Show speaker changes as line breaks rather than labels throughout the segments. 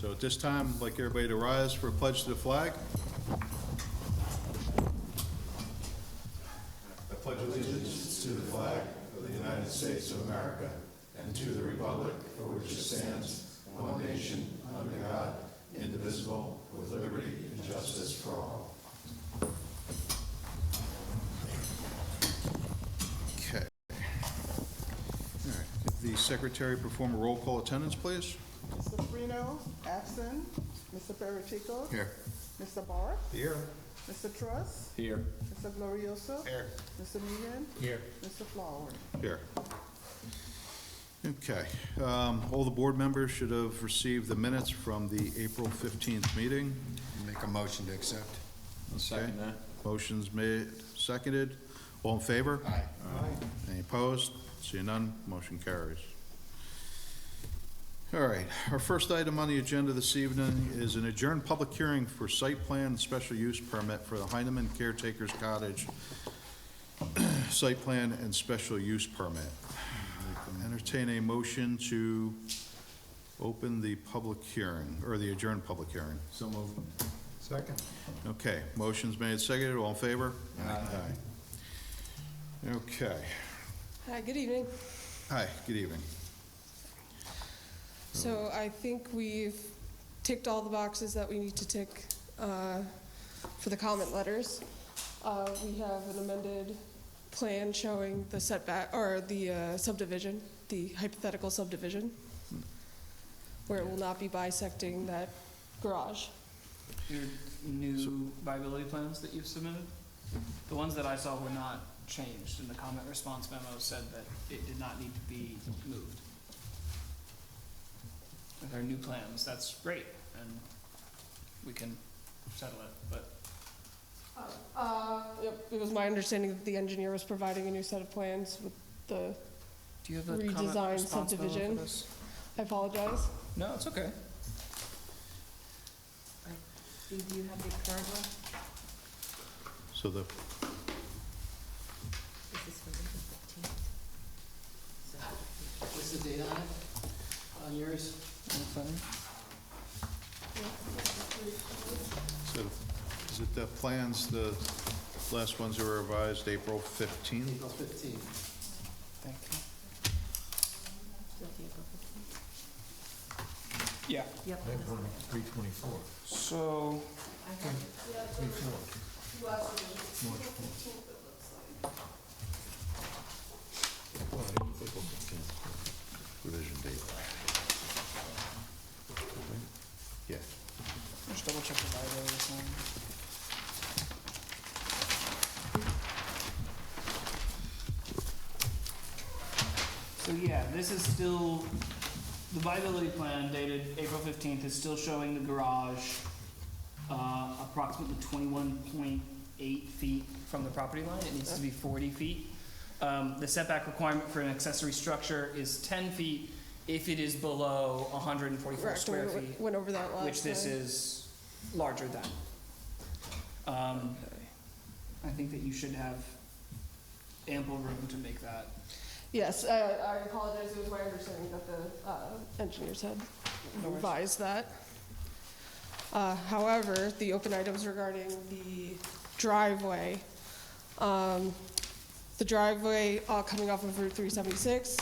So at this time, I'd like everybody to rise for a pledge to the flag. I pledge allegiance to the flag of the United States of America and to the republic for which it stands, one nation, under God, indivisible, with liberty and justice for all. Okay. All right. If the secretary perform a roll call attendance, please.
Mr. Freno, absent. Mr. Peritico.
Here.
Mr. Barr.
Here.
Mr. Truss.
Here.
Mr. Glorioso.
Here.
Mr. Meehan.
Here.
Mr. Flower.
Here. Okay. All the board members should have received the minutes from the April 15th meeting.
Make a motion to accept.
I'll second that.
Motion's made, seconded. All in favor?
Aye.
Any opposed? Seeing none, motion carries. All right, our first item on the agenda this evening is an adjourned public hearing for site plan and special use permit for the Heineman Caretaker's Cottage site plan and special use permit. Entertain a motion to open the public hearing, or the adjourned public hearing.
So moved.
Second.
Okay, motion's made, seconded, all in favor? Aye. Okay,
Hi, good evening.
hi, good evening.
So I think we've ticked all the boxes that we need to tick for the comment letters. We have an amended plan showing the setback, or the subdivision, the hypothetical subdivision, where it will not be bisecting that garage.
Your new viability plans that you've submitted? The ones that I saw were not changed, and the comment response memo said that it did not need to be moved. With our new plans, that's great, and we can settle it, but
Yep, it was my understanding that the engineer was providing a new set of plans with the,
do you have the comment
Redesigned
response memo for
subdivision.
this?
I apologize.
No, it's okay.
Do you have the current one?
So the,
This is from April 15th.
What's the date on it? On yours?
so is it the plans, the last ones that were revised April 15th?
April 15th.
Thank you.
Is that the April 15th?
Yeah,
Yep.
324.
so,
I have it.
24.
Revision date. Yeah.
just double check the viability plan. So yeah, this is still, the viability plan dated April 15th is still showing the garage approximately 21.8 feet from the property line. It needs to be 40 feet. The setback requirement for an accessory structure is 10 feet if it is below 144
Correct,
square
we
feet,
went over that last time.
which this is larger than. I think that you should have ample room to make that.
Yes, I apologize, it was my understanding that the engineers had
No worries.
revised that. However, the open items regarding the driveway, coming off of Route 376,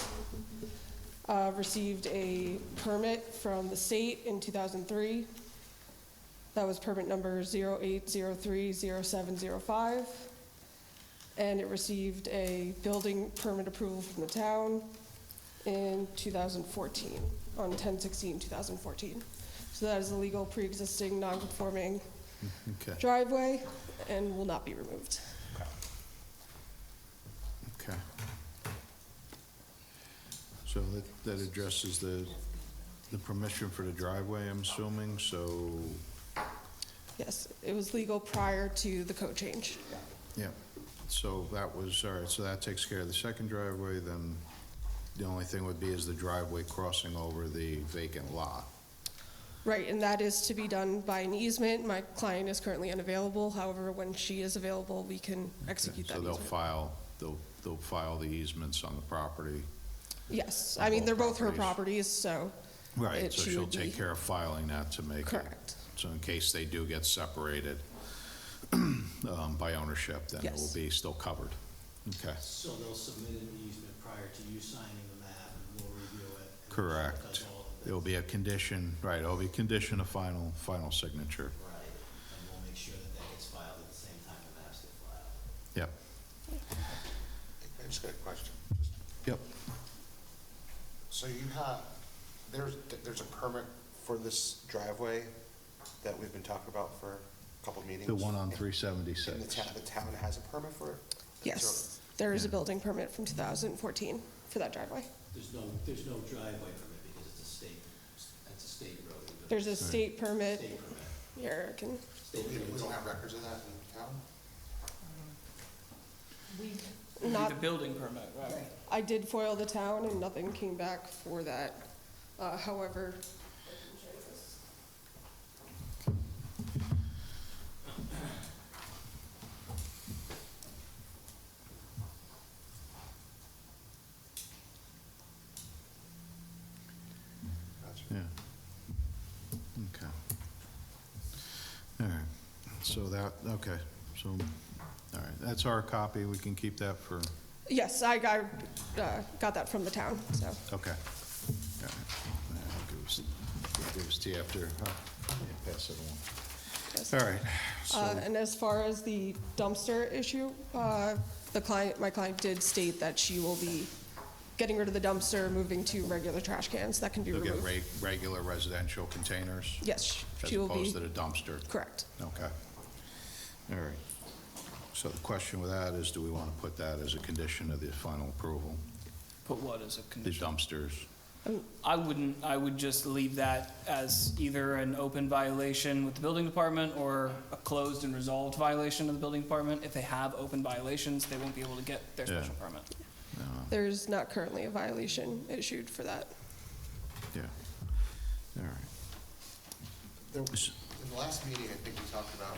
received a permit from the state in 2003. That was permit number 08030705. And it received a building permit approval from the town in 2014, on 10/16/2014. So that is a legal pre-existing non-conforming
Okay,
driveway and will not be removed.
okay. So that addresses the permission for the driveway, I'm assuming, so,
Yes, it was legal prior to the code change.
yeah. So that was, all right, so that takes care of the second driveway, then the only thing would be is the driveway crossing over the vacant lot.
Right, and that is to be done by an easement. My client is currently unavailable. However, when she is available, we can execute that
So they'll
easement.
file the easements on the property.
Yes, I mean,
both
they're both her
properties.
properties, so
Right, so
she
she'll
would be-
take care of filing that to make it.
Correct.
So in case they do get separated by ownership, then it will
Yes.
be still covered. Okay,
So they'll submit an easement prior to you signing the map, and we'll review it. and
correct.
that's all of it.
It'll be a condition, right, it'll be a condition of final signature.
Right, and we'll make sure that that gets filed at the same time the maps get filed.
Yep,
I just got a question.
yep.
So you have, there's a permit for this driveway that we've been talking about for a couple of meetings?
The one on
And
376.
the town has a permit for it?
Yes, there is a
Yeah.
building permit from 2014 for that driveway.
There's no driveway permit because it's a state road.
There's a state permit,
State permit.
here, I can,
State
We
permit.
don't have records of that in town?
We,
not,
The building permit, right?
I did foil the town and nothing came back for that. However,
Gotcha.
Yeah. Okay. All right, so that, okay, so, all right, that's our copy, we can keep that for,
yes, I got that from the town, so.
okay. All right. I'll give us to you after, yeah, pass it along.
Yes.
All right, so,
And as far as the dumpster issue, my client did state that she will be getting rid of the dumpster, moving to regular trash cans that can be
you'll get
removed.
regular residential containers?
Yes,
As
she will be,
opposed to the dumpster?
correct.
Okay. All right. So the question with that is, do we want to put that as a condition of the final approval?
Put what as a
The
condition?
dumpsters?
I wouldn't, I would just leave that as either an open violation with the building department or a closed and resolved violation of the building department. If they have open violations, they won't be able to get their
Yeah.
special permit.
There's not currently a violation issued for that.
Yeah. All right.
There was, in the last meeting, I think we talked about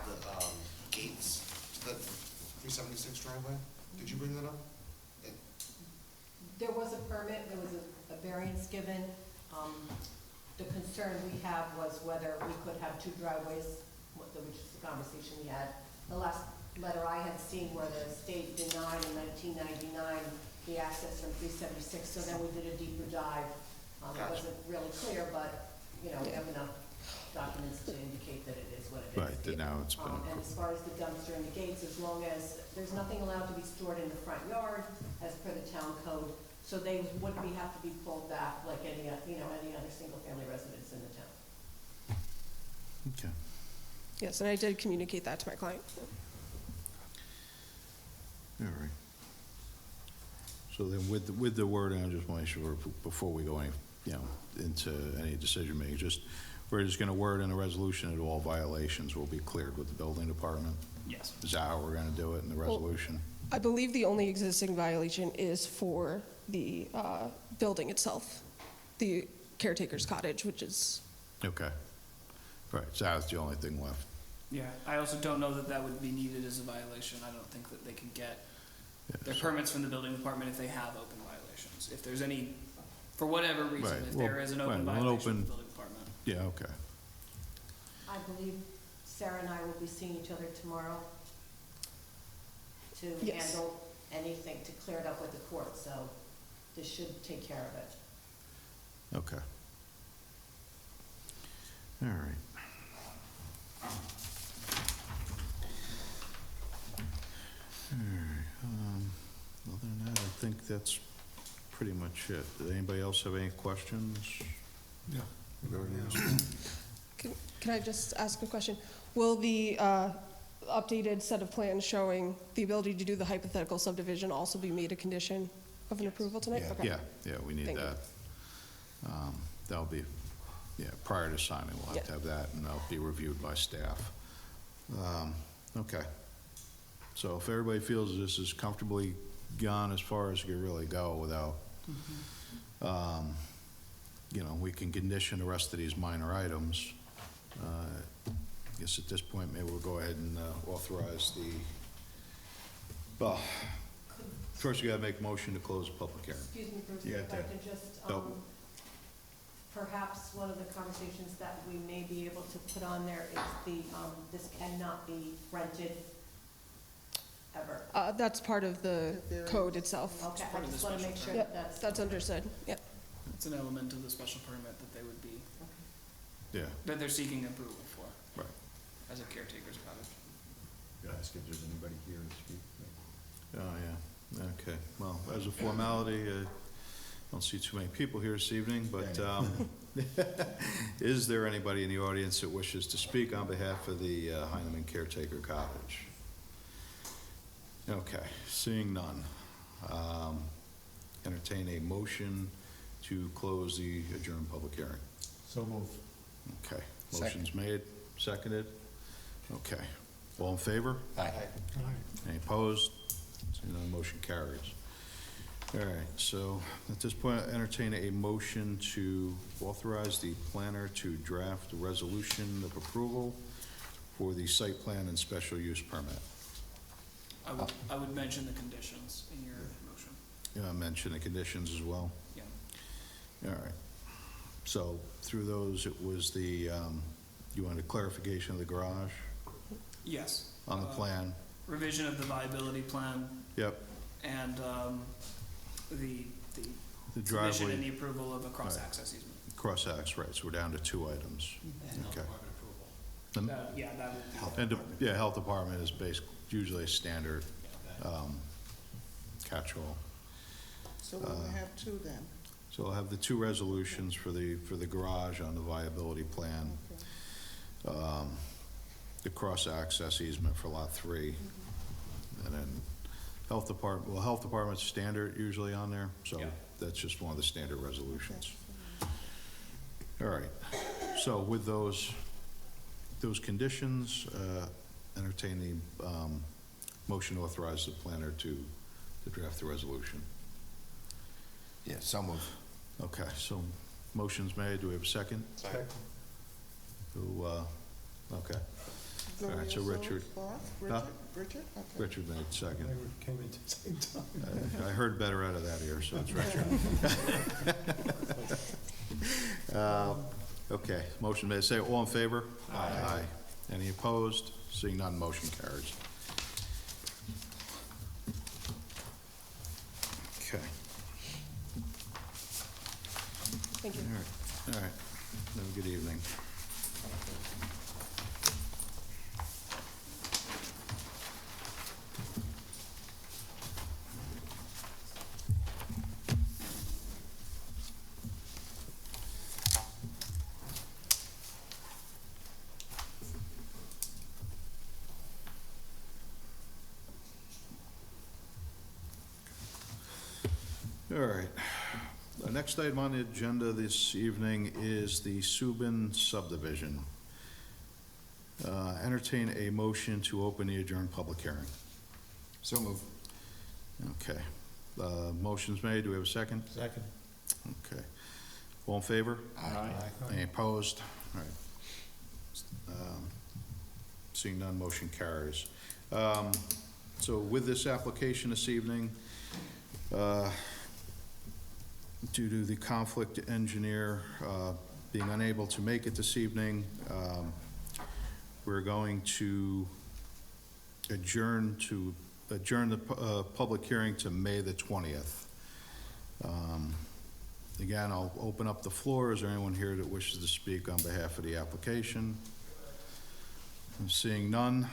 the gates to the 376 driveway. Did you bring that up?
there was a permit, there was a variance given. The concern we have was whether we could have two driveways, which is the conversation we had. The last letter I had seen where the state denied in 1999 the access from 376, so then we did a deeper dive. It
Gotcha.
wasn't really clear, but, you know, we have enough documents to indicate that it is what it is.
Right, that now it's been,
And as far as the dumpster and the gates, as long as there's nothing allowed to be stored in the front yard as per the town code, so they wouldn't have to be pulled back like any other single-family residence in the town.
okay.
Yes, and I did communicate that to my client.
All right. So then with the wording, I just want to make sure before we go any, into any decision making, we're just going to word in the resolution that all violations will be cleared with the building department?
Yes.
Is that how we're going to do it in the
Well-
resolution?
I believe the only existing violation is for the building itself, the caretaker's cottage, which is,
Okay. Right, so that's the only thing left.
Yeah, I also don't know that that would be needed as a violation. I don't think that they can get their
Yes.
permits from the building department if they have open violations. If there's any, for whatever reason,
Right,
if
well,
there is an
right,
open
an
violation
open-
from the building department.
Yeah, okay.
I believe Sarah and I will be seeing each other tomorrow to
Yes.
handle anything, to clear it up with the court, so this should take care of it.
Okay. All right. All right, other than that, I think that's pretty much it. Did anybody else have any questions?
Yeah.
can I just ask a question? Will the updated set of plans showing the ability to do the hypothetical subdivision also be made a condition of an approval tonight?
Yeah.
Okay.
Yeah, we need
Thank you.
that. That'll be, prior to signing, we'll have to
Yeah.
have that, and that'll be reviewed by staff. Okay. So if everybody feels this is comfortably gone as far as it can really go without, we can condition the rest of these minor items. I guess at this point, maybe we'll go ahead and authorize the, well, First, you gotta make a motion to close the public hearing.
Excuse me, Bruce,
You
if
got
I
that.
could just,
No.
perhaps one of the conversations that we may be able to put on there is this cannot be rented ever.
That's part of the code itself.
Okay, I
part of
just
the
want to
special
make sure
Yep,
that that's.
that's understood, yep.
It's an element of the special permit that they would be,
Yeah,
that they're seeking approval for
right.
as a caretaker's cottage.
Gotta ask if there's anybody here to speak.
Oh, yeah, okay. Well, as a formality, I don't see too many people here this evening, but is there anybody in the audience that wishes to speak on behalf of the Heineman Caretaker Cottage? Okay, seeing none. Entertain a motion to close the adjourned public hearing.
So move.
Okay, motion's made, seconded. Okay, all in favor?
Aye.
Any opposed? Seeing none, motion carries. All right, so at this point, I entertain a motion to authorize the planner to draft a resolution of approval for the site plan and special use permit.
I would mention the conditions in your motion.
Mention the conditions as well.
Yeah.
All right. So through those, it was the, you wanted clarification of the garage
Yes.
on the plan?
Revision of the viability plan
Yep,
and the
the
submission and
driveway,
the approval of a cross-access easement.
cross-ax, right, so we're down to 2 items.
And health
Okay.
department approval.
Yeah, that would.
And, yeah, health department is usually a standard
Yeah.
catch-all.
So we will have two then.
So I'll have the 2 resolutions for the garage on the viability plan,
Okay.
the cross-access easement for lot 3, and then health department's standard usually on there, so
Yeah.
that's just one of the standard resolutions. All right, so with those conditions, entertain the motion to authorize the planner to draft the resolution.
Yeah, so move.
Okay, so motion's made, do we have a second?
Second.
Who, okay, All right, so
Glorioso,
Richard.
Barth,
Huh?
Richard, okay.
Richard made second.
Came in at the same time.
I heard better out of that ear, so it's Richard. Okay, motion made, say all in favor? Aye. Any opposed? Seeing none, motion carries. Okay,
Thank you.
all right, have a good evening. All right. The next item on the agenda this evening is the Subin subdivision. Entertain a motion to open the adjourned public hearing.
So move.
Okay. Motion's made. Do we have a second?
Second.
Okay. All in favor?
Aye.
Any opposed? All right. Seeing none, motion carries. So with this application this evening, due to the conflict engineer being unable to make it this evening, we're going to adjourn the public hearing to May the 20th. Again, I'll open up the floor. Is there anyone here that wishes to speak on behalf of the application? Seeing none,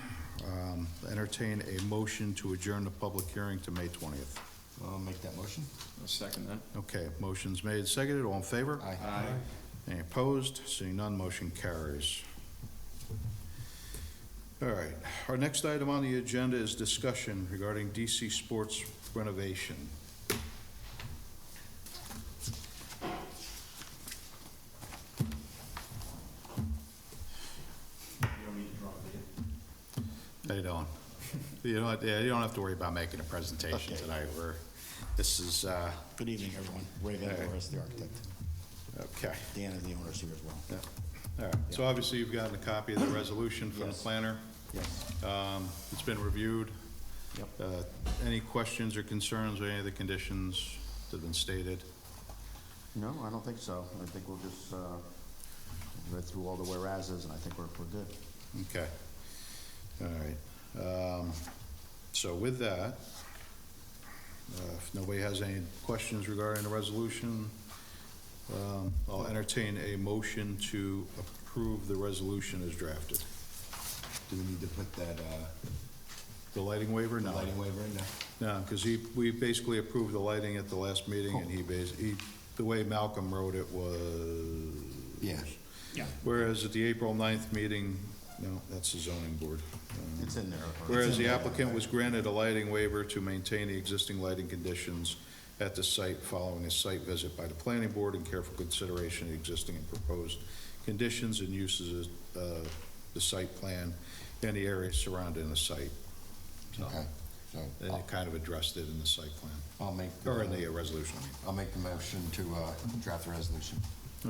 entertain a motion to adjourn the public hearing to May 20th.
I'll make that motion.
I'll second that.
Okay, motion's made, seconded, all in favor?
Aye.
Any opposed? Seeing none, motion carries. All right, our next item on the agenda is discussion regarding DC Sports renovation. How you doing? You know what, yeah, you don't have to worry about making a presentation
Okay.
tonight. This is,
Good evening, everyone. Ray Van
All right.
Doris, the architect.
okay.
Dan is the owner here as well.
Yeah. All right, so obviously you've gotten a copy of the resolution from the
Yes.
planner.
Yes.
It's been reviewed. Any questions or concerns with any of the conditions that have been stated?
No, I don't think so. I think we'll just, read through all the whereases, and I think we're good.
Okay. All right. So with that, if nobody has any questions regarding the resolution, I'll entertain a motion to approve the resolution as drafted.
Do we need to put that,
The lighting waiver? No.
lighting waiver in there?
No, because we basically approved the lighting at the last meeting, and the way Malcolm wrote it was...
Yeah.
Whereas at the April 9th meeting, no, that's the zoning board.
It's in there.
Whereas the applicant was granted a lighting waiver to maintain the existing lighting conditions at the site following a site visit by the planning board and careful consideration of existing and proposed conditions and uses of the site plan and the area surrounding the site.
Okay, so
And it kind of addressed it in the site plan,
I'll make,
or in the resolution, I mean.
I'll make the motion to draft the resolution.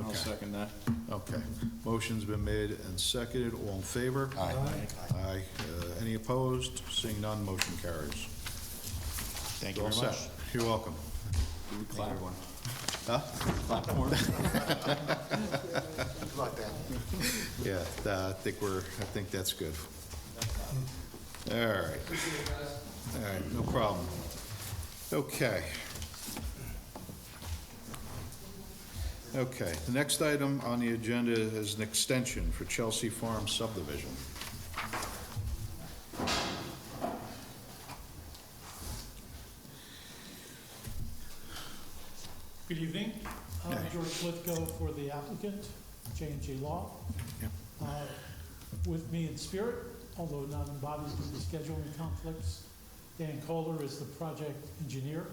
I'll
second that.
Okay. Motion's been made and seconded. All in favor?
Aye.
Aye. Any opposed? Seeing none, motion carries.
Thank you
All
very much.
set. You're welcome.
Clap.
Huh?
Clap for him.
Good luck, Dan.
Yeah, I think that's good. All right. All right, no problem. Okay. Okay, the next item on the agenda is an extension for Chelsea Farm subdivision.
Good evening. George Lithgow for the applicant, J&J Law.
Yep.
With me in spirit, although not embodied due to scheduling conflicts, Dan Kohler is the project engineer,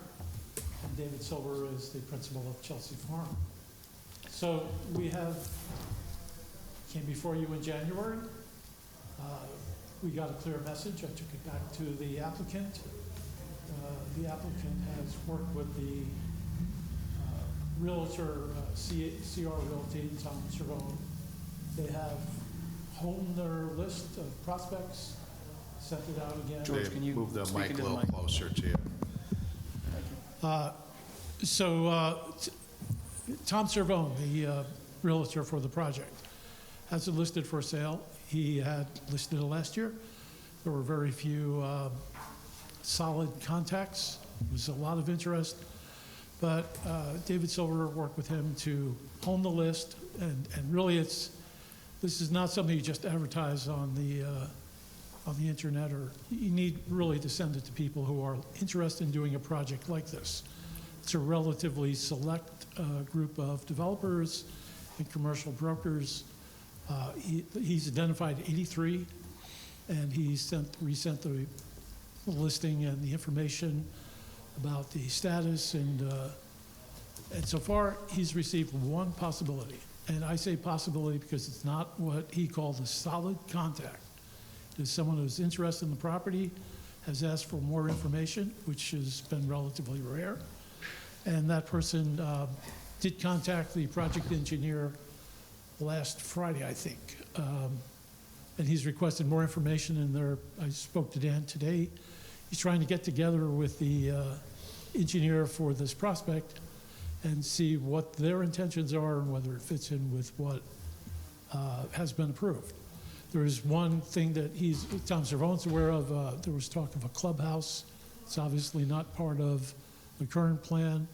and David Silver is the principal of Chelsea Farm. So we came before you in January. We got a clear message. I took it back to the applicant. The applicant has worked with the realtor, CR Realty, Tom Cervone. They have honed their list of prospects, sent it out again.
Dave,
can you
move the
speak
mic a
into the
little
mic?
closer to you.
Tom Cervone, the realtor for the project, has it listed for sale. He had listed it last year. There were very few solid contacts. There was a lot of interest. But David Silver worked with him to hone the list, and really this is not something you just advertise on the internet, or you need really to send it to people who are interested in doing a project like this. It's a relatively select group of developers and commercial brokers. He's identified 83, and he resent the listing and the information about the status, and so far he's received one possibility. And I say possibility because it's not what he called a solid contact. It is someone who's interested in the property, has asked for more information, which has been relatively rare. And that person did contact the project engineer last Friday, I think. And he's requested more information, and I spoke to Dan today. He's trying to get together with the engineer for this prospect and see what their intentions are and whether it fits in with what has been approved. There is one thing that Tom Cervone's aware of. There was talk of a clubhouse. It's obviously not part of the current plan.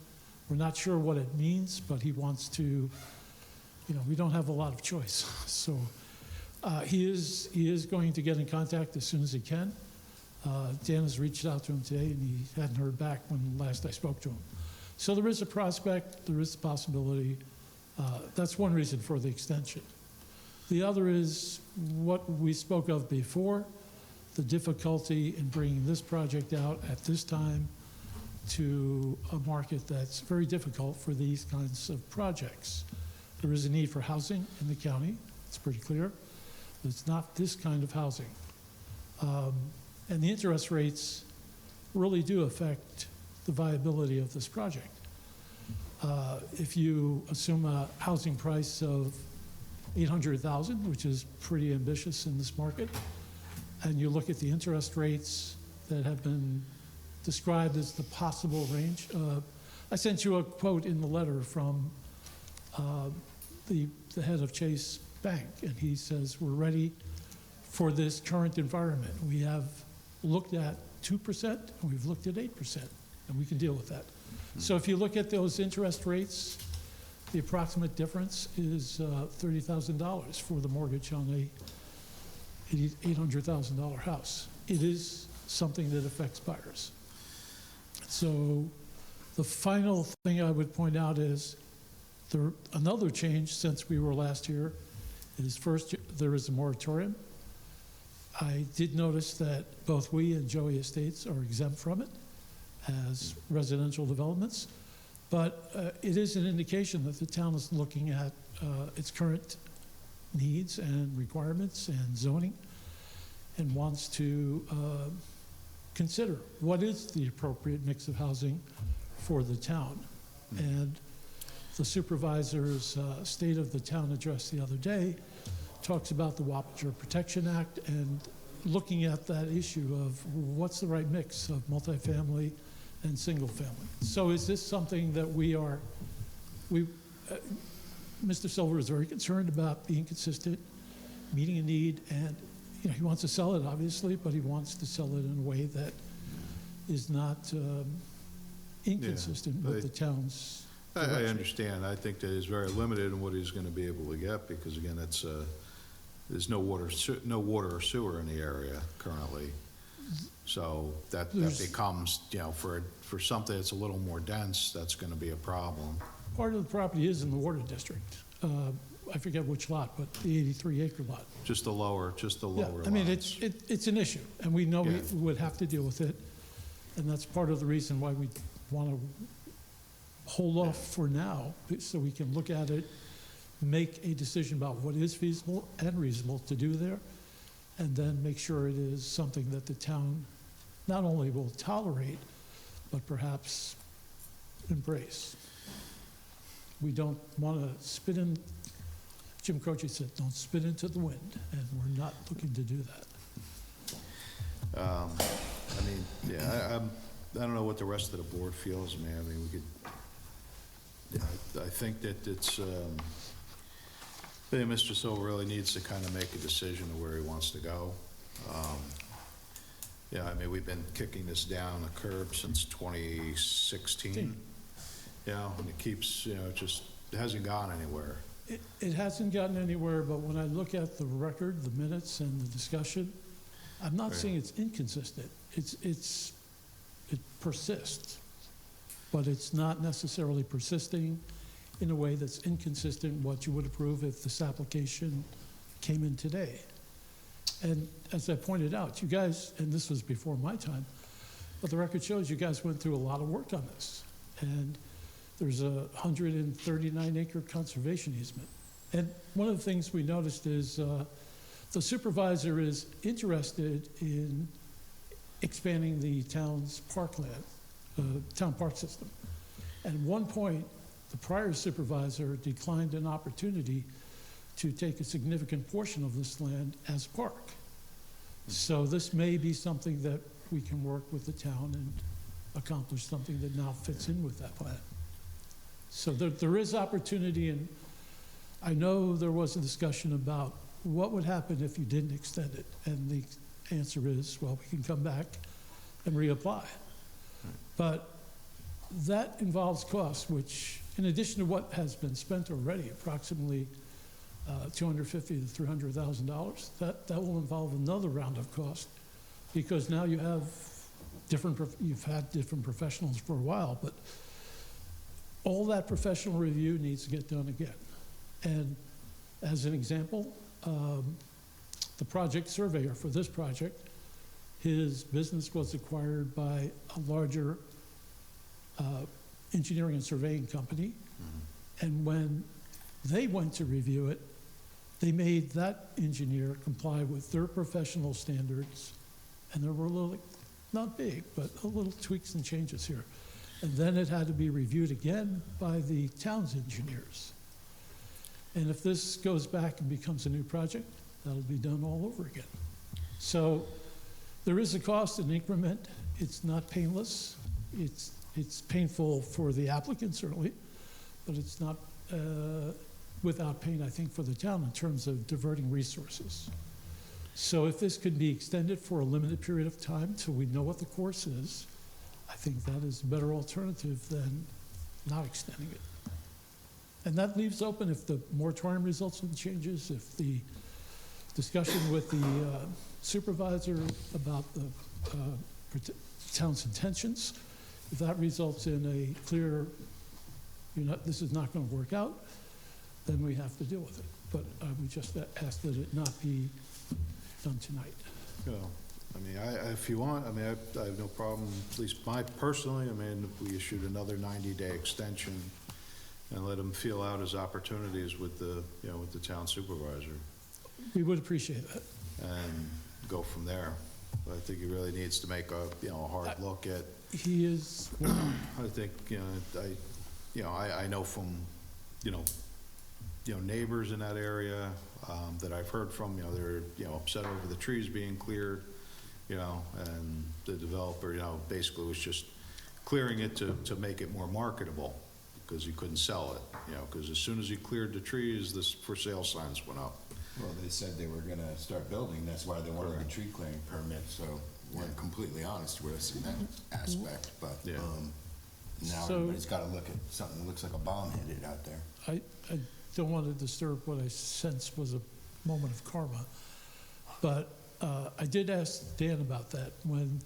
We're not sure what it means, but he wants to, we don't have a lot of choice. So he is going to get in contact as soon as he can. Dan has reached out to him today, and he hadn't heard back when last I spoke to him. So there is a prospect, there is a possibility. That's one reason for the extension. The other is what we spoke of before, the difficulty in bringing this project out at this time to a market that's very difficult for these kinds of projects. There is a need for housing in the county, it's pretty clear. But it's not this kind of housing. And the interest rates really do affect the viability of this project. If you assume a housing price of $800,000, which is pretty ambitious in this market, and you look at the interest rates that have been described as the possible range. I sent you a quote in the letter from the head of Chase Bank, and he says, we're ready for this current environment. We have looked at 2%, and we've looked at 8%, and we can deal with that. So if you look at those interest rates, the approximate difference is $30,000 for the mortgage on a $800,000 house. It is something that affects buyers. So the final thing I would point out is another change since we were last here is first, there is a moratorium. I did notice that both we and Joey Estates are exempt from it as residential developments, but it is an indication that the town is looking at its current needs and requirements and zoning and wants to consider what is the appropriate mix of housing for the town. And the supervisor's State of the Town address the other day talks about the Wappinger Protection Act and looking at that issue of what's the right mix of multifamily and single family. So is this something that Mr. Silver is very concerned about being consistent, meeting a need, and he wants to sell it obviously, but he wants to sell it in a way that is not inconsistent with the town's
I
direction.
understand. I think that he's very limited in what he's going to be able to get because, again, it's, there's no water or sewer in the area currently. So that becomes, for something that's a little more dense, that's going to be a problem.
Part of the property is in the water district. I forget which lot, but the 83-acre lot.
Just the lower
Yeah, I mean,
lots.
it's an issue, and we know we
Yeah.
would have to deal with it, and that's part of the reason why we want to hold off for now, so we can look at it, make a decision about what is feasible and reasonable to do there, and then make sure it is something that the town not only will tolerate, but perhaps embrace. We don't want to spit in, Jim Croce said, don't spit into the wind, and we're not looking to do that.
I mean, yeah, I don't know what the rest of the board feels, man. I mean, we could, I think that it's, I think Mr. Silver really needs to kind of make a decision of where he wants to go. Yeah, I mean, we've been kicking this down the curb since 2016. And it keeps, it just hasn't gone anywhere.
It hasn't gotten anywhere, but when I look at the record, the minutes, and the discussion, I'm not
Right.
saying it's inconsistent. It persists, but it's not necessarily persisting in a way that's inconsistent with what you would approve if this application came in today. And as I pointed out, you guys, and this was before my time, but the record shows you guys went through a lot of work on this. And there's a 139-acre conservation easement. And one of the things we noticed is the supervisor is interested in expanding the town's parkland, town park system. At one point, the prior supervisor declined an opportunity to take a significant portion of this land as park. So this may be something that we can work with the town and accomplish something that now fits in with that plan. So there is opportunity, and I know there was a discussion about what would happen if you didn't extend it, and the answer is, well, we can come back and reapply. But that involves costs, which, in addition to what has been spent already, approximately $250,000 to $300,000, that will involve another round of cost, because now you have you've had different professionals for a while, but all that professional review needs to get done again. And as an example, the project surveyor for this project, his business was acquired by a larger engineering and surveying company. And when they went to review it, they made that engineer comply with their professional standards. And there were a little, not big, but a little tweaks and changes here. And then it had to be reviewed again by the town's engineers. And if this goes back and becomes a new project, that'll be done all over again. So There is a cost, an increment. It's not painless. It's painful for the applicant, certainly, but it's not without pain, I think, for the town in terms of diverting resources. So if this could be extended for a limited period of time till we know what the course is, I think that is a better alternative than not extending it. And that leaves open if the moratorium results in changes, if the discussion with the supervisor about the town's intentions, if that results in a clear, this is not going to work out, then we have to deal with it. But I would just ask that it not be done tonight.
You know, I mean, if you want, I mean, I have no problem, at least personally, I mean, if we issued another 90-day extension and let him feel out his opportunities with the, with the town supervisor
We would appreciate that.
and go from there. But I think he really needs to make a, a hard look at,
He is,
I think, I know from, neighbors in that area, that I've heard from, they're, upset over the trees being cleared, and the developer, basically was just clearing it to make it more marketable, because he couldn't sell it, because as soon as he cleared the trees, the for sale signs went up.
Well, they said they were gonna start building, that's why they wanted the tree clearing permit, so weren't completely honest with us in that aspect, but,
Yeah.
now
So-
everybody's gotta look at something that looks like a bomb headed out there.
I don't want to disturb what I sense was a moment of karma, but I did ask Dan about that when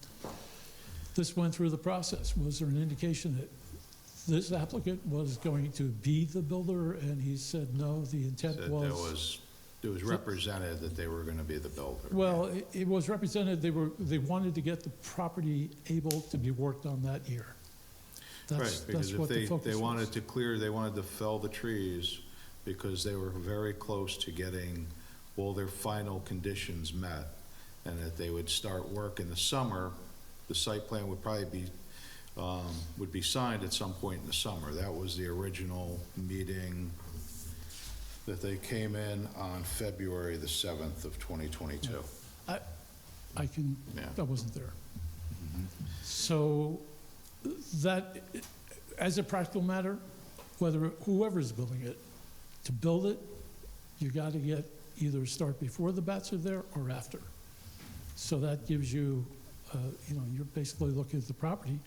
this went through the process. Was there an indication that this applicant was going to be the builder? And he said, no, the intent
Said
was...
it was represented that they were gonna be the builder.
Well, it was represented, they wanted to get the property able to be worked on that year.
Right, because if
what the
they
focus
wanted
was.
to clear, they wanted to fell the trees because they were very close to getting all their final conditions met, and that they would start work in the summer. The site plan would probably be signed at some point in the summer. That was the original meeting that they came in on February the 7th of 2022.
I can,
Yeah.
I wasn't there. So that, as a practical matter, whoever's building it, to build it, you got to either start before the bats are there or after. So that gives you, you're basically looking at the property.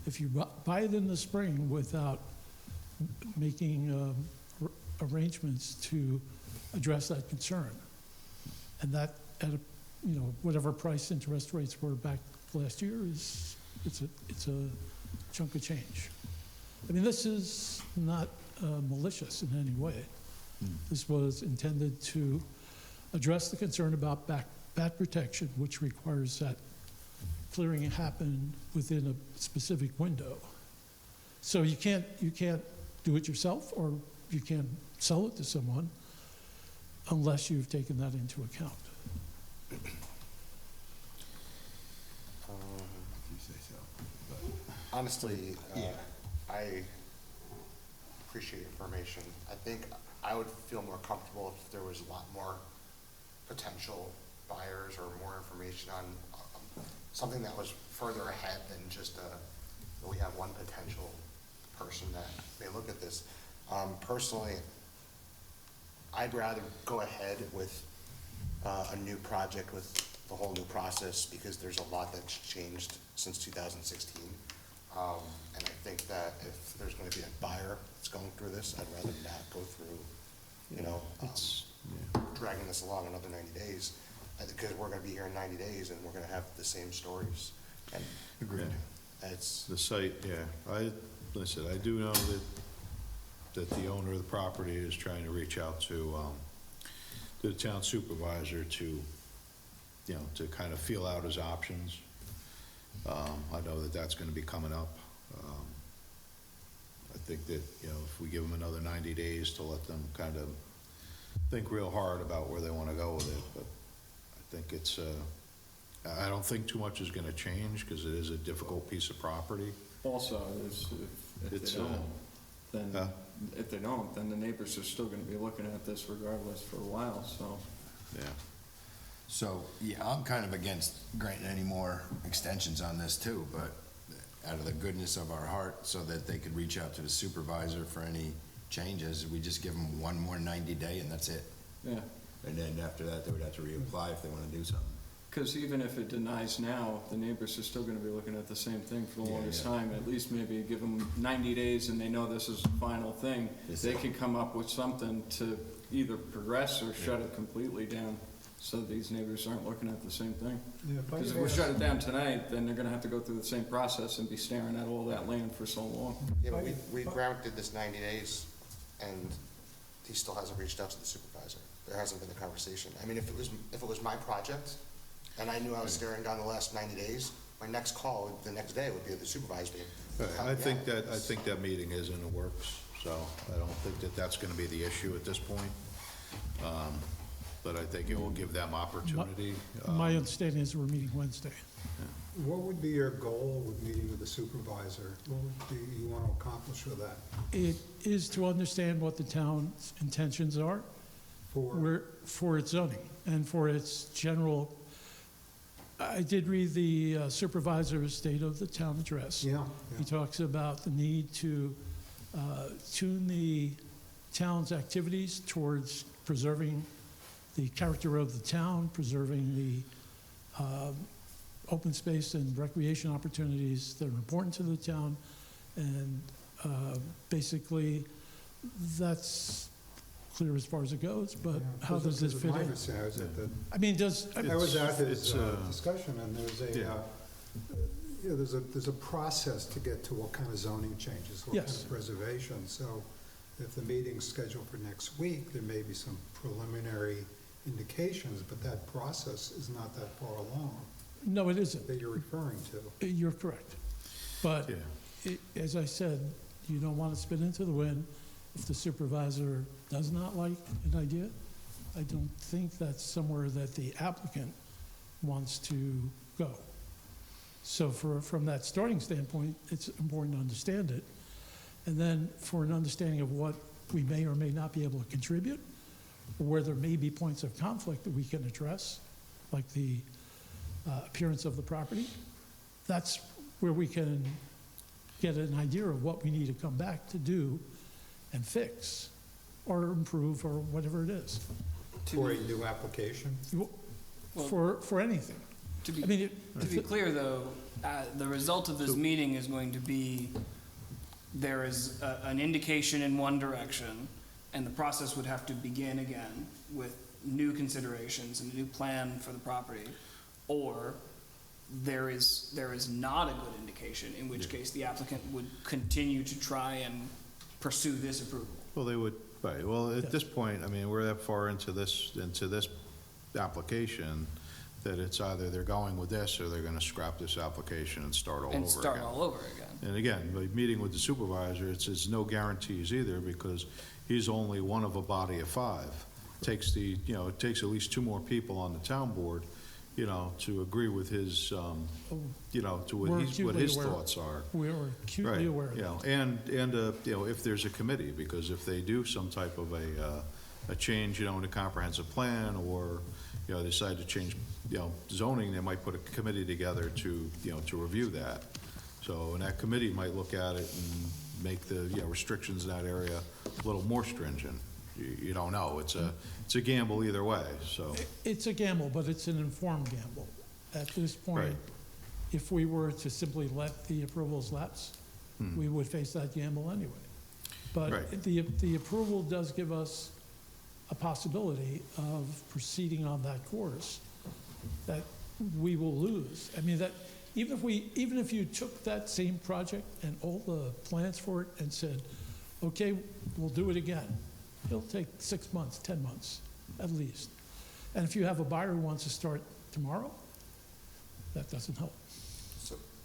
If you buy it in the spring without making arrangements to address that concern, and that at whatever price interest rates were back last year, it's a chunk of change. I mean, this is not malicious in any way. This was intended to address the concern about bat protection, which requires that clearing happen within a specific window. So you can't do it yourself, or you can't sell it to someone unless you've taken that into account.
You say so.
Honestly, I appreciate information. I think I would feel more comfortable if there was a lot more potential buyers or more information on something that was further ahead than just we have one potential person that may look at this. Personally, I'd rather go ahead with a new project with the whole new process, because there's a lot that's changed since 2016. And I think that if there's going to be a buyer that's going through this, I'd rather not go through, dragging this along another 90 days, because we're going to be here in 90 days and we're going to have the same stories. And
Agreed.
it's,
The site, yeah. Listen, I do know that the owner of the property is trying to reach out to the town supervisor to kind of feel out his options. I know that that's gonna be coming up. I think that, if we give them another 90 days to let them kind of think real hard about where they wanna go with it, but I think it's, I don't think too much is gonna change, because it is a difficult piece of property.
Also, if
It's,
they don't, then,
huh?
if they don't, then the neighbors are still gonna be looking at this regardless for a while, so.
Yeah.
So, yeah, I'm kind of against granting any more extensions on this too, but out of the goodness of our heart, so that they could reach out to the supervisor for any changes, we just give them one more 90-day and that's it.
Yeah,
And then after that, they would have to reapply if they want to do something.
because even if it denies now, the neighbors are still gonna be looking at the same thing for the
Yeah,
longest
yeah.
time. At least maybe give them 90 days and they know this is the final thing.
Yes,
They
sir.
could come up with something to either progress or shut it completely down, so these neighbors aren't looking at the same thing. Because if we shut it down tonight, then they're gonna have to go through the same process and be staring at all that land for so long.
Yeah, but we granted this 90 days, and he still hasn't reached out to the supervisor. There hasn't been a conversation. I mean, if it was my project, and I knew I was staring down the last 90 days, my next call, the next day, would be at the supervisor.
I think that meeting is in the works, so I don't think that that's gonna be the issue at this point. But I think it will give them opportunity.
My understanding is we're meeting Wednesday.
What would be your goal with meeting with the supervisor? What would you want to accomplish with that?
It is to understand what the town's intentions are for its zoning and for its general. I did read the supervisor's state of the town address.
Yeah,
He talks about the need to tune the town's activities towards preserving the character of the town, preserving the open space and recreation opportunities that are important to the town. And basically, that's clear as far as it goes, but how does this fit
My
in?
understanding is that
I mean,
I was at his
it's,
discussion, and there's there's a process to get to what kind of zoning changes, what kind
Yes.
of preservation. So if the meeting's scheduled for next week, there may be some preliminary indications, but that process is not that far along
No, it isn't.
that you're referring to.
You're correct. But as I said, you don't want to spit into the wind. If the supervisor does not like an idea, I don't think that's somewhere that the applicant wants to go. So from that starting standpoint, it's important to understand it. And then for an understanding of what we may or may not be able to contribute, or where there may be points of conflict that we can address, like the appearance of the property, that's where we can get an idea of what we need to come back to do and fix or improve or whatever it is,
For a new application?
for anything.
To be,
I mean,
to be clear, though, the result of this meeting is going to be, there is an indication in one direction, and the process would have to begin again with new considerations and a new plan for the property, or there is not a good indication, in which case the applicant would continue to try and pursue this approval.
Well, they would, right, well, at this point, I mean, we're that far into this application that it's either they're going with this or they're gonna scrap this application and start all over again.
And start all over again.
And again, by meeting with the supervisor, it's no guarantees either, because he's only one of a body of five. It takes at least two more people on the town board, to agree with his, to
We're
what
acutely
his
aware.
thoughts are.
We're acutely
Right,
aware of that.
and if there's a committee, because if they do some type of a change, in a comprehensive plan, or, decide to change, zoning, they might put a committee together to review that. So, and that committee might look at it and make the, restrictions in that area a little more stringent. You don't know. It's a gamble either way, so.
It's a gamble, but it's an informed gamble. At this point,
Right.
if we were to simply let the approvals lapse, we would face that gamble anyway. But
Right.
the approval does give us a possibility of proceeding on that course that we will lose. I mean, that, even if you took that same project and all the plans for it and said, okay, we'll do it again, it'll take 6 months, 10 months, at least. And if you have a buyer who wants to start tomorrow, that doesn't help.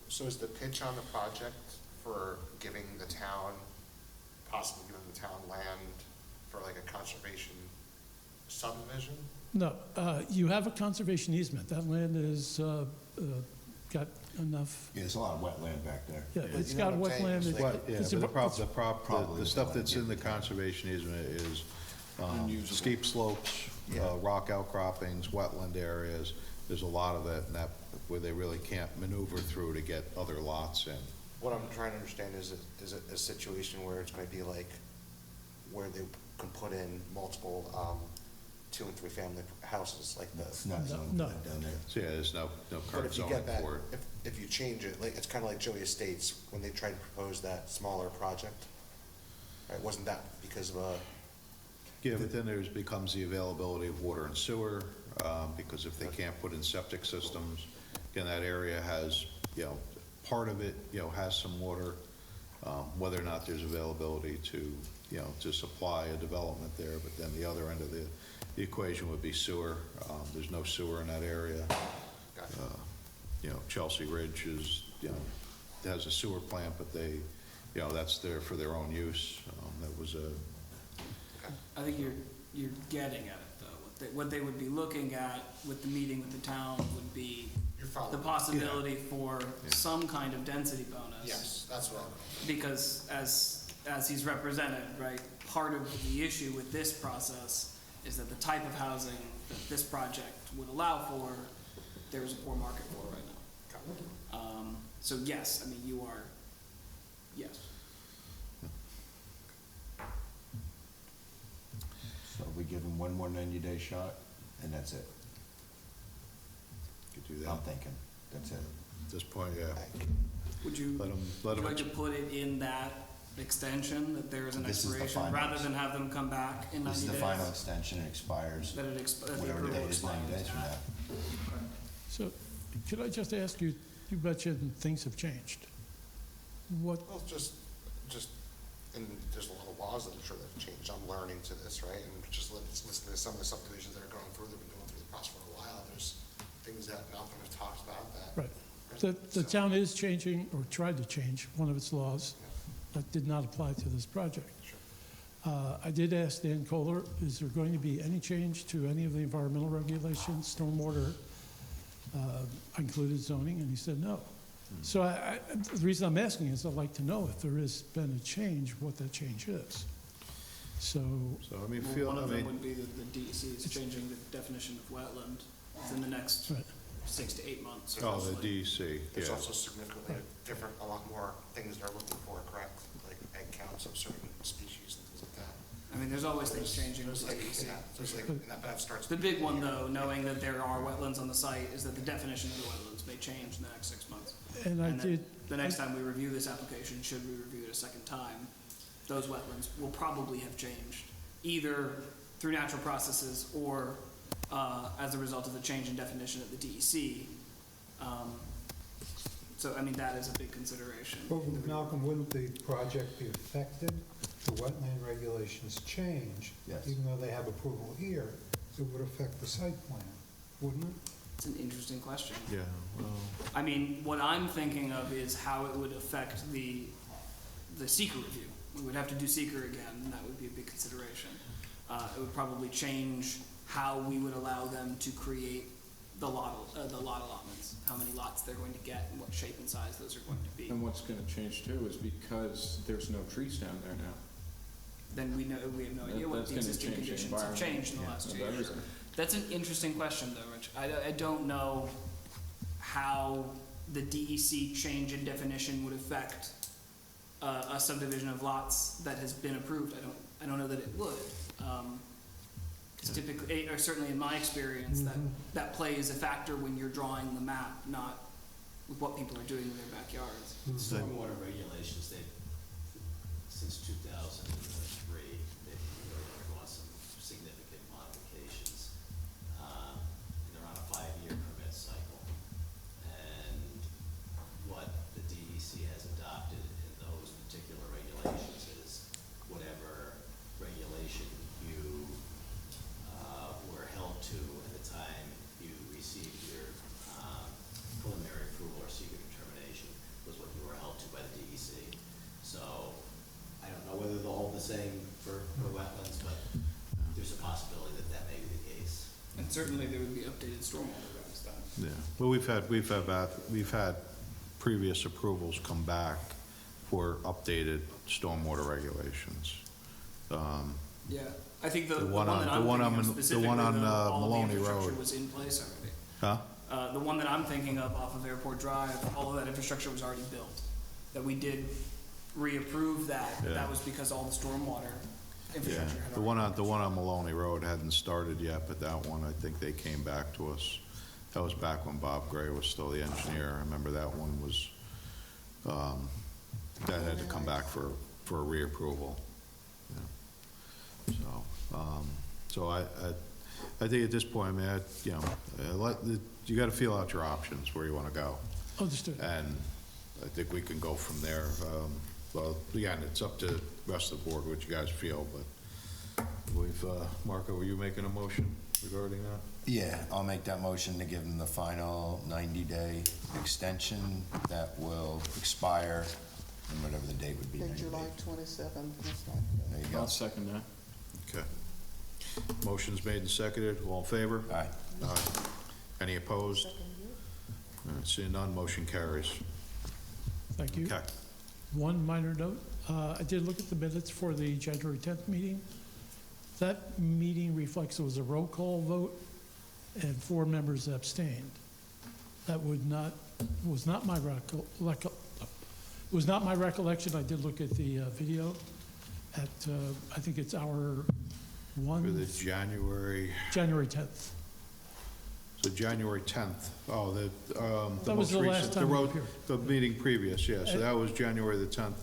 So is the pitch on the project for giving the town, possibly giving the town land for like a conservation subdivision?
No, you have a conservation easement. That land is, got enough,
Yeah, there's a lot of wetland back there.
yeah, it's
You know
got
what I'm saying?
wetland.
It's
It's-
like-
Yeah,
it's
but
a-
the
Probably
stuff
the
that's in the
land.
conservation easement is
Unusable.
steep slopes, rock outcroppings, wetland areas. There's a lot of that, and that, where they really can't maneuver through to get other lots in.
What I'm trying to understand is it a situation where it's gonna be like, where they can put in multiple, 2 and 3 family houses like
It's
this?
not zoned
No.
down there.
So, yeah, there's no
But
current
if you
zoning
get that,
for it.
if you change it, like, it's kinda like Joey Estates, when they tried to propose that smaller project, right, wasn't that because of a,
Yeah, but then there's, becomes the availability of water and sewer, because if they can't put in septic systems, again, that area has, part of it, has some water, whether or not there's availability to, to supply a development there, but then the other end of the equation would be sewer. There's no sewer in that area.
gotcha.
Chelsea Ridge is, has a sewer plant, but they, that's there for their own use. That was a,
I think you're getting at it, though. What they would be looking at with the meeting with the town would be
You're following.
the possibility for some kind of density bonus.
Yes, that's what I'm.
Because as he's represented, right, part of the issue with this process is that the type of housing that this project would allow for, there's a poor market for right now. So yes, I mean, you are, yes.
So we give them one more 90-day shot, and that's it.
could do that.
I'm thinking, that's it.
At this point, yeah.
Would you,
Let them,
would you like to put it in that extension, that there is an
This is the
expiration,
final.
rather than have them come back in 90
This
days?
is the final extension, it expires,
That the
whatever
approval
date is, 90
expires
days from
at.
now.
So could I just ask you, you mentioned things have changed. What,
Well, just, and there's a lot of laws that I'm sure that have changed. I'm learning to this, right? And just listening to some of the subdivisions that are going through, they've been going through the process for a while. There's things that Malcolm has talked about that.
right, the town is changing, or tried to change, one of its laws that did not apply to this project.
Sure.
I did ask Dan Kohler, is there going to be any change to any of the environmental regulations, stormwater, included zoning, and he said no. So the reason I'm asking is I'd like to know if there has been a change, what that change is. So,
So, I mean,
Well, one
I
of them
mean,
would be that the DEC is changing the definition of wetland within the next
right,
6 to 8 months.
oh, the
supposedly.
DEC,
There's
yeah.
also significantly different, a lot more things they're looking for, correct? Like egg counts of certain species and things like that.
I mean, there's always things changing with
There's
the
like,
DEC.
yeah, there's like, and that starts.
The big one, though, knowing that there are wetlands on the site, is that the definition of the wetlands may change in the next 6 months.
and I
And
did,
the next time we review this application, should we review it a second time, those wetlands will probably have changed, either through natural processes or as a result of the change in definition at the DEC. So, I mean, that is a big consideration.
But Malcolm, wouldn't the project be affected? The wetland regulations change.
Yes.
Even though they have approval here, it would affect the site plan, wouldn't it?
It's an interesting question.
Yeah, well,
I mean, what I'm thinking of is how it would affect the seeker review. We would have to do seeker again, and that would be a big consideration. It would probably change how we would allow them to create the lot allotments, how many lots they're going to get, and what shape and size those are going to be.
And what's gonna change too is because there's no trees down there now.
Then we have no idea what
That's
the
gonna
existing
change the
conditions have
environment,
changed in the
yeah,
last
of
2 years.
everything.
That's an interesting question, though, Rich. I don't know how the DEC change in definition would affect a subdivision of lots that has been approved. I don't know that it would. Because typically, or certainly in my experience, that plays a factor when you're drawing the map, not with what people are doing in their backyards.
Stormwater regulations, they've, since 2003, they've really undergone some significant modifications. And they're on a 5-year permit cycle. And what the DEC has adopted in those particular regulations is whatever regulation you were held to at the time you received your preliminary approval or secret determination was what you were held to by the DEC. So I don't know whether they'll hold the same for wetlands, but there's a possibility that that may be the case.
And certainly there would be updated stormwater regs then.
yeah. Well, we've had previous approvals come back for updated stormwater regulations.
Yeah, I think the
The
one
one on-
that
the
I'm
one
thinking
on-
of
the
specifically,
one on,
though, all of the
Maloney
infrastructure
Road.
was in place already.
Huh?
The one that I'm thinking of off of Airport Drive, all of that infrastructure was already built. That we did reapprove that, but
Yeah.
that was because all the stormwater
Yeah,
infrastructure had
the one on Maloney Road hadn't started yet, but that one, I think they came back to us. That was back when Bob Gray was still the engineer. I remember that one was, that had to come back for a reapproval. Yeah. So I think at this point, I mean, you gotta feel out your options, where you wanna go.
Understood.
And I think we can go from there. Well, again, it's up to the rest of the board what you guys feel, but Marco, were you making a motion regarding that?
Yeah, I'll make that motion to give them the final 90-day extension that will expire, and whatever the date would be.
The
90
July
days.
27th, that's like
There you go.
I'll second that.
Okay. Motion's made and seconded. All in favor?
Aye.
Aye. Any opposed? All right, seeing none, motion carries.
Thank you.
Okay.
One minor note, I did look at the minutes for the January 10th meeting. That meeting reflects it was a roll call vote and 4 members abstained. That was not my recollection. I did look at the video at, I think it's hour
For
1,
the January,
January 10th.
so January 10th. Oh, the
That was
most
the last
recent,
time we appeared.
the meeting previous, yeah. So that was January the 10th.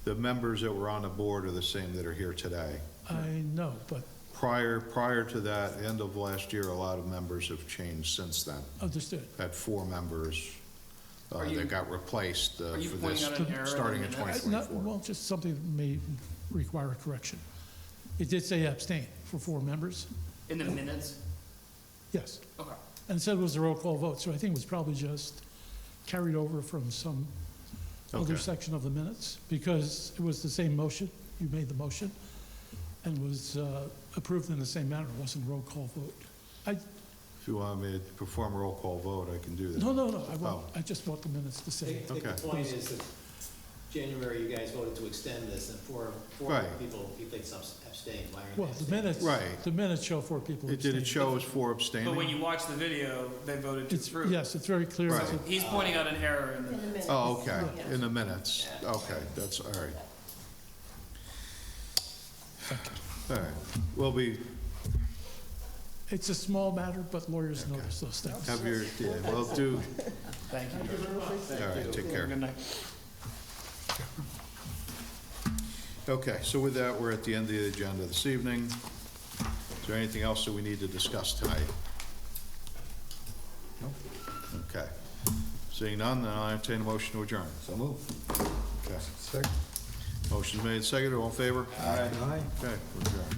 The members that were on the board are the same that are here today.
I know, but
Prior to that, end of last year, a lot of members have changed since then.
understood.
Had 4 members
Are you-
that got replaced
Are you
for
pointing
this,
out an error in
starting
the
in
minutes?
2024.
Well, just something that may require a correction. It did say abstain for 4 members,
In the minutes?
yes.
Okay.
And said it was a roll call vote, so I think it was probably just carried over from some other
Okay.
section of the minutes, because it was the same motion, you made the motion, and was approved in the same manner, it wasn't a roll call vote.
If you want me to perform a roll call vote, I can do that.
No, I won't,
Oh.
I just want the minutes to
I
say.
think the
Okay.
point is that January, you guys voted to extend this, and four
Right.
people, you think abstained, why aren't they
Well, the
abstaining?
minutes,
Right.
the minutes show 4 people
It did, it
abstaining.
show as 4
But when
abstaining?
you watch the video, they voted to
It's,
approve.
yes, it's very clear.
Right.
He's pointing out an error in
In the
the,
minutes.
Oh, okay,
Yeah.
in the minutes. Okay, that's, all right. All right,
It's a small matter, but lawyers notice those things.
have your, yeah, well, do,
thank you.
all right, take care.
Good night.
Okay, so with that, we're at the end of the agenda this evening. Is there anything else that we need to discuss tonight? Okay. Seeing none, then I'll entertain a motion to adjourn.
So move.
Okay.
Second.
Motion's made, seconded, all in favor?
Aye.
Okay, we're adjourned.